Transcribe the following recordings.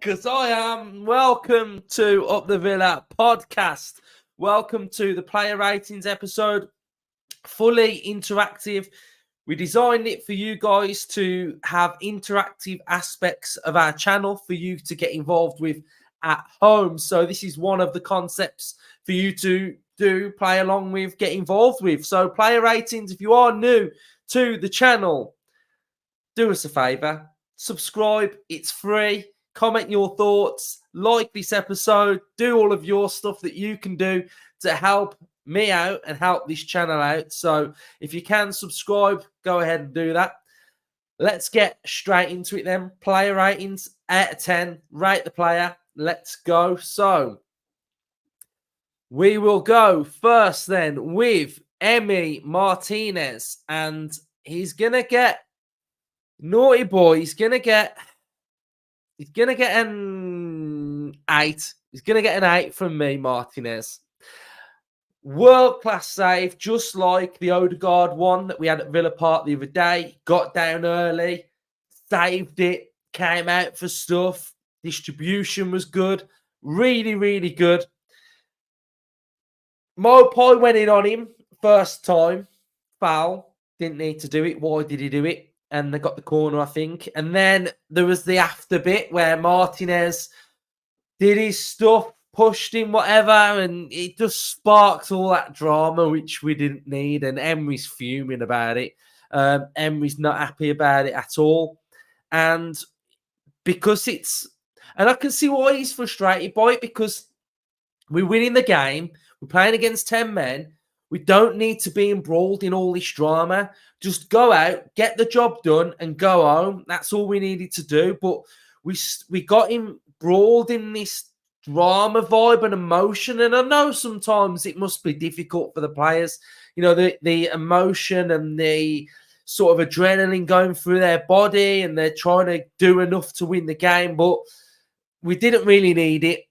Because I am. Welcome to Up the Villa podcast. Welcome to the player ratings episode. Fully interactive. We designed it for you guys to have interactive aspects of our channel for you to get involved with at home. So this is one of the concepts for you to play along with, get involved with. So player ratings, if you are new to the channel, do us a favour, subscribe, it's free. Comment your thoughts, like this episode, do all of your stuff that you can do to help me out and help this channel out. So if you can subscribe, go ahead and do that. Let's get straight into it then. Player ratings, out of 10, rate the player. Let's go. So we will go first then with Martinez, and he's going to get, naughty boy, he's going to get an 8. He's going to get an 8 from me, Martinez. World-class save, just like the Odegaard one that we had at Villa Park the other day. Got down early, saved it, came out for stuff. Distribution was good. Really, really good. Mopai went in on him first time. Foul. Didn't need to do it. Why did he do it? And they got the corner, I think. And then there was the after bit where Martinez did his stuff, pushed him, whatever, and it just sparked all that drama, which we didn't need. And Emery's fuming about it. Emery's not happy about it at all. And because and I can see why he's frustrated by it, because we're winning the game. We're playing against 10 men. We don't need to be embroiled in all this drama. Just go out, get the job done, and go home. That's all we needed to do. But we got him embroiled in this drama vibe and emotion. And I know sometimes it must be difficult for the players. You know, the emotion and the sort of adrenaline going through their body, and they're trying to do enough to win the game. But we didn't really need it.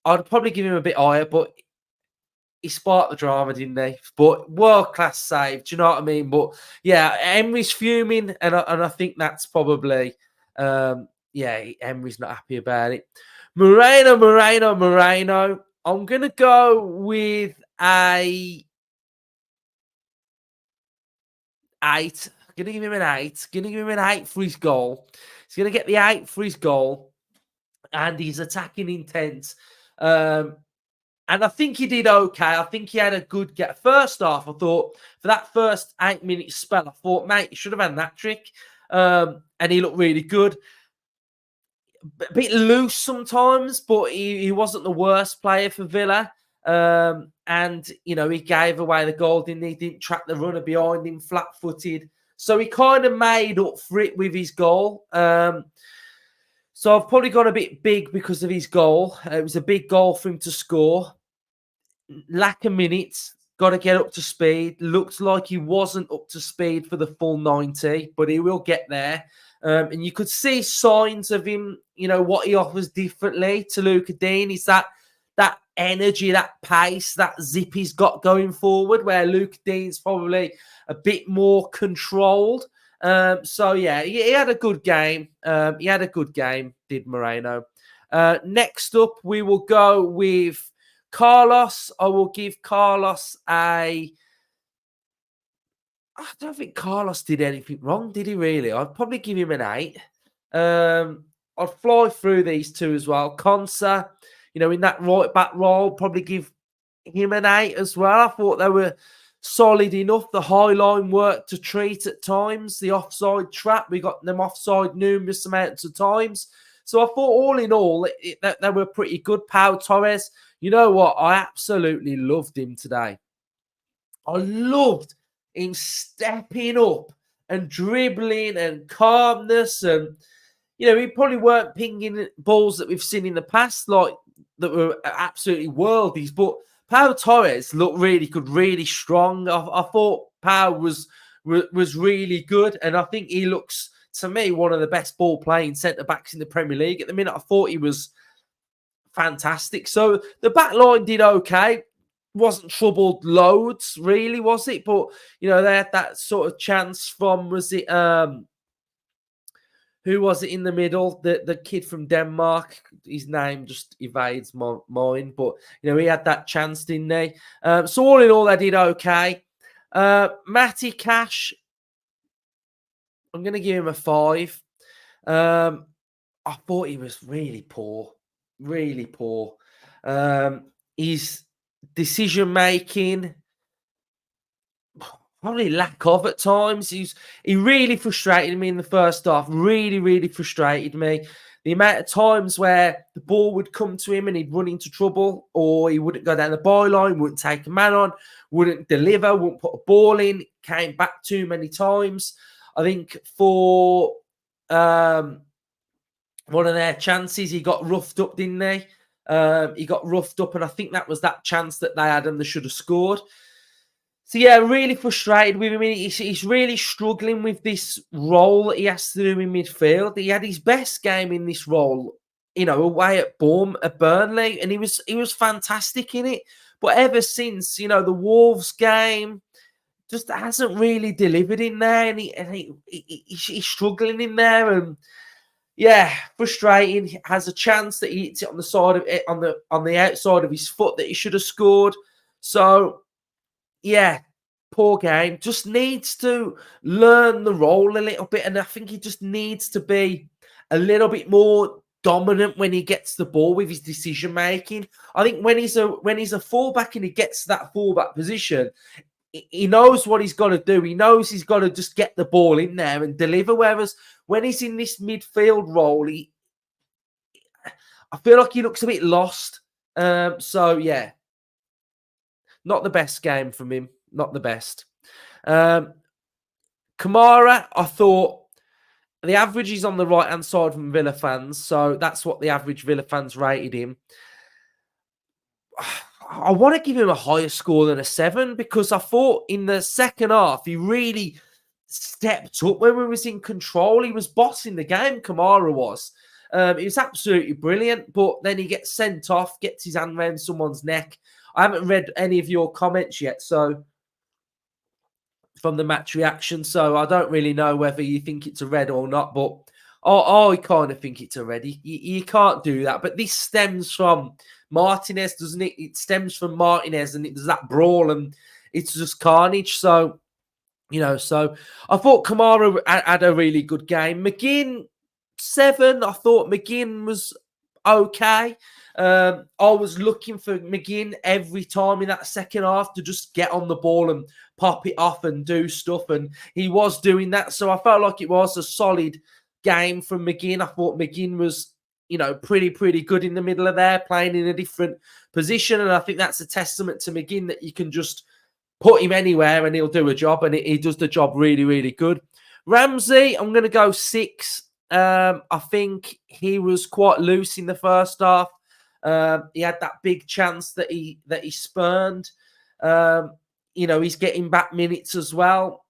I'd probably give him a bit higher, but he sparked the drama, didn't he? But world-class save, do you know what I mean? But, yeah, Emery's fuming, and I think that's probably, Emery's not happy about it. Moreno. I'm going to go with a 8. I'm going to give him an 8. Going to give him an 8 for his goal. He's going to get the 8 for his goal, and his attacking intent. And I think he did okay. I think he had a good get. First off, I thought for that first 8-minute spell, I thought, mate, he should have had that trick. And he looked really good. A bit loose sometimes, but he wasn't the worst player for Villa. And, you know, he gave away the goal, didn't he? Didn't track the runner behind him, flat-footed. So he kind of made up for it with his goal. So I've probably gone a bit big because of his goal. It was a big goal for him to score. Lack of minutes, got to get up to speed. Looks like he wasn't up to speed for the full 90, but he will get there. And you could see signs of him, you know, what he offers differently to Luca Dean is that energy, that pace, that zip he's got going forward, where Luca Dean's probably a bit more controlled. So, yeah, he had a good game. Did Moreno. Next up, we will go with Carlos. I will give Carlos I don't think Carlos did anything wrong, did he really? I'd probably give him an 8. I'll fly through these two as well. Konsa, you know, in that right back role, probably give him an 8 as well. I thought they were solid enough. The high line worked to treat at times. The offside trap, we got them offside numerous amounts of times. So I thought all in all, they were pretty good. Pau Torres, you know what? I absolutely loved him today. I loved him stepping up and dribbling and calmness. And, you know, he probably weren't pinging balls that we've seen in the past, like that were absolutely worldies. But Pau Torres looked really good, really strong. I thought Pau was really good. And I think he looks, to me, one of the best ball-playing centre-backs in the Premier League. At the minute, I thought he was fantastic. So the back line did okay. Wasn't troubled loads, really, was it? But, you know, they had that sort of chance from, was it, who Who was it in the middle? The kid from Denmark. His name just evades my mind, but he had that chance, didn't he? So all in all, they did okay. Matty Cash, I'm going to give him a 5. I thought he was really poor, really poor. His decision making, probably lack of at times. He really frustrated me in the first half. Really, really frustrated me. The amount of times where the ball would come to him and he'd run into trouble, or he wouldn't go down the byline, wouldn't take a man on, wouldn't deliver, wouldn't put a ball in, came back too many times. I think for one of their chances, he got roughed up, didn't he? He got roughed up, and I think that was that chance that they had and they should have scored. So, yeah, really frustrated with him. He's really struggling with this role that he has to do in midfield. He had his best game in this role, away at Burnley, and he was fantastic in it. But ever since, the Wolves game, just hasn't really delivered in there, and he's struggling in there, and yeah, frustrating. He has a chance that he hits it on the side of it, on the outside of his foot that he should have scored. So yeah, poor game. Just needs to learn the role a little bit, and I think he just needs to be a little bit more dominant when he gets the ball with his decision making. I think when he's a fullback and he gets to that fullback position, he knows what he's got to do. He knows he's got to just get the ball in there and deliver. Whereas when he's in this midfield role, I feel like he looks a bit lost. So yeah, not the best game from him. Not the best. Kamara, I thought the average is on the right-hand side from Villa fans. So that's what the average Villa fans rated him. I want to give him a higher score than a 7 because I thought in the second half, he really stepped up when we was in control. He was bossing the game, Kamara was. He was absolutely brilliant, but then he gets sent off, gets his hand around someone's neck. I haven't read any of your comments yet, so from the match reaction, so I don't really know whether you think it's a red or not, but I kind of think it's a red. You can't do that, but this stems from Martinez, doesn't it? It stems from Martinez, and it does that brawl, and it's just carnage. So, so I thought Kamara had a really good game. McGinn, 7. I thought McGinn was okay. I was looking for McGinn every time in that second half to just get on the ball and pop it off and do stuff, and he was doing that. So I felt like it was a solid game from McGinn. I thought McGinn was, pretty good in the middle of there, playing in a different position, and I think that's a testament to McGinn that you can just put him anywhere and he'll do a job, and he does the job really, really good. Ramsey, I'm going to go 6. I think he was quite loose in the first half. He had that big chance that he spurned. He's getting back minutes as well.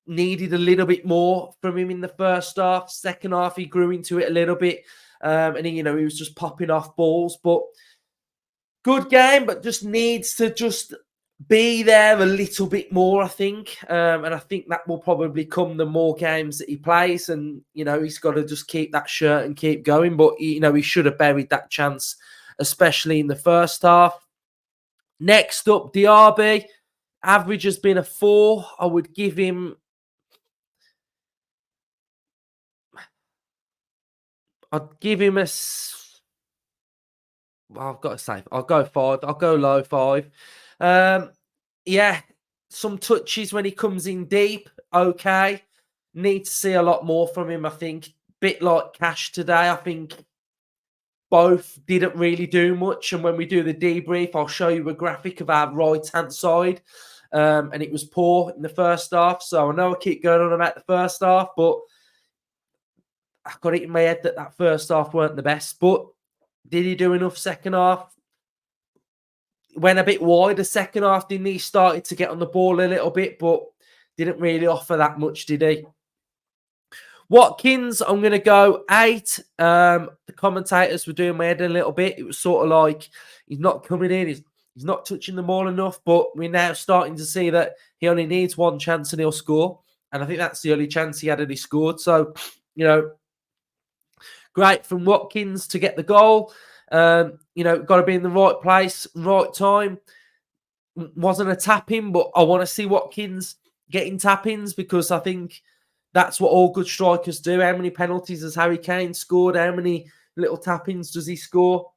Needed a little bit more from him in the first half. Second half, he grew into it a little bit. And he was just popping off balls. But good game, but just needs to just be there a little bit more, I think. And I think that will probably come the more games that he plays. And, he's got to just keep that shirt and keep going. But, he should have buried that chance, especially in the first half. Next up, Diaby. Average has been a 4. I would give him... I'd give him a... Well, I've got to say, I'll go 5. I'll go low 5. Yeah, some touches when he comes in deep. Okay. Need to see a lot more from him, I think. Bit like Cash today. I think both didn't really do much. And when we do the debrief, I'll show you a graphic of our right-hand side. And it was poor in the first half. So I know I keep going on about the first half, but I've got it in my head that first half weren't the best. But did he do enough second half? Went a bit wide the second half, didn't he? Started to get on the ball a little bit, but didn't really offer that much, did he? Watkins, I'm going to go 8. The commentators were doing my head a little bit. It was sort of like he's not coming in, he's not touching the ball enough, but we're now starting to see that he only needs one chance and he'll score. And I think that's the only chance he had and he scored. So, Great from Watkins to get the goal. You know, got to be in the right place, right time. Wasn't a tap-in, but I want to see Watkins getting tap-ins because I think that's what all good strikers do. How many penalties has Harry Kane scored? How many little tap-ins does he score?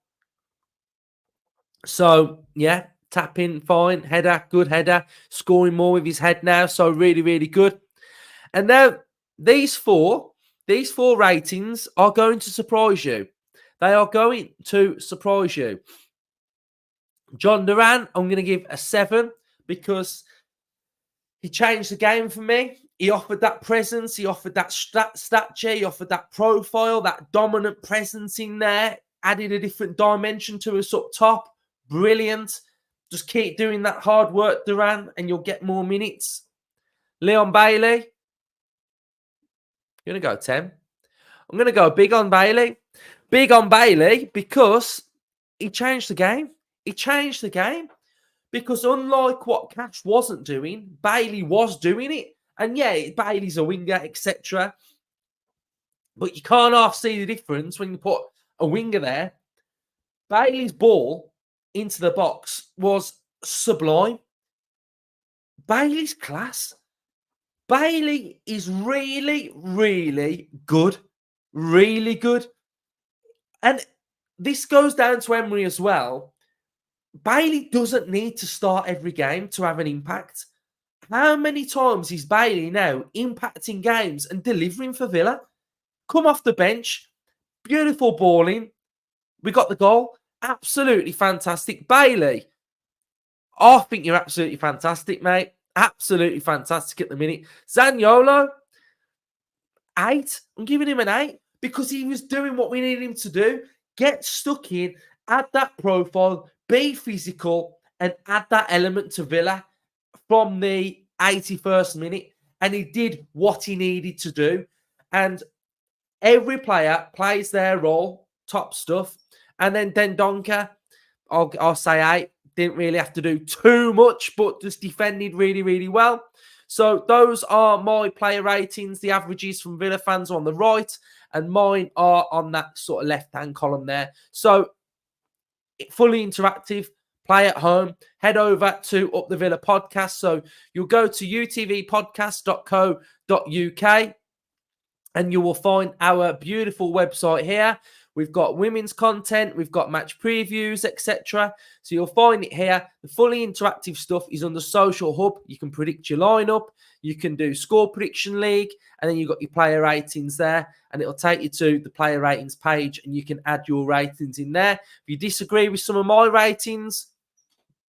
So, yeah, tap-in, fine. Header, good header. Scoring more with his head now. So, really, really good. And now, these four ratings are going to surprise you. They are going to surprise you. John Duran, I'm going to give a 7 because he changed the game for me. He offered that presence. He offered that stature. He offered that profile, that dominant presence in there. Added a different dimension to us up top. Brilliant. Just keep doing that hard work, Duran, and you'll get more minutes. Leon Bailey. I'm going to go 10. I'm going to go big on Bailey. Big on Bailey because he changed the game. He changed the game. Because unlike what Cash wasn't doing, Bailey was doing it. And yeah, Bailey's a winger, etc. But you can't half see the difference when you put a winger there. Bailey's ball into the box was sublime. Bailey's class. Bailey is really, really good. Really good. And this goes down to Emery as well. Bailey doesn't need to start every game to have an impact. How many times is Bailey now impacting games and delivering for Villa? Come off the bench. Beautiful balling. We got the goal. Absolutely fantastic. Bailey, I think you're absolutely fantastic, mate. Absolutely fantastic at the minute. Zaniolo, 8. I'm giving him an 8 because he was doing what we needed him to do. Get stuck in, add that profile, be physical, and add that element to Villa from the 81st minute. And he did what he needed to do. And every player plays their role, top stuff. And then Dendonka, I'll say 8. Didn't really have to do too much, but just defended really, really well. So those are my player ratings. The averages from Villa fans are on the right, and mine are on that sort of left-hand column there. So fully interactive, play at home. Head over to Up the Villa podcast. So you'll go to utvpodcast.co.uk and you will find our beautiful website here. We've got women's content, we've got match previews, etc. So you'll find it here. The fully interactive stuff is on the social hub. You can predict your lineup, you can do score prediction league, and then you've got your player ratings there, and it'll take you to the player ratings page, and you can add your ratings in there. If you disagree with some of my ratings,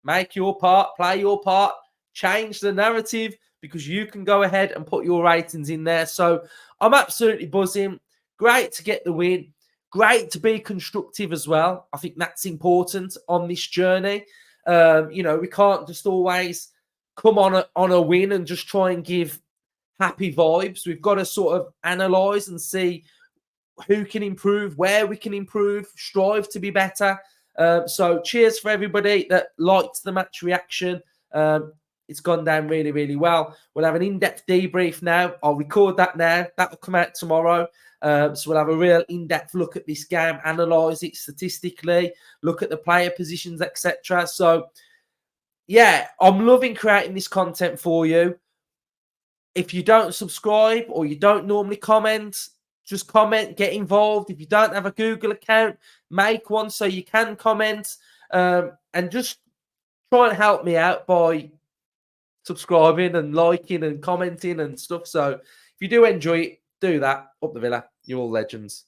make your part, play your part, change the narrative, because you can go ahead and put your ratings in there. So I'm absolutely buzzing. Great to get the win. Great to be constructive as well. I think that's important on this journey. You know, we can't just always come on a win and just try and give happy vibes. We've got to sort of analyse and see who can improve, where we can improve, strive to be better. So cheers for everybody that liked the match reaction. It's gone down really, really well. We'll have an in-depth debrief now. I'll record that now. That will come out tomorrow. So we'll have a real in-depth look at this game, analyse it statistically, look at the player positions, etc. So, yeah, I'm loving creating this content for you. If you don't subscribe or you don't normally comment, just comment, get involved. If you don't have a Google account, make one so you can comment. And just try and help me out by subscribing and liking and commenting and stuff. So if you do enjoy it, do that. Up the Villa. You're all legends.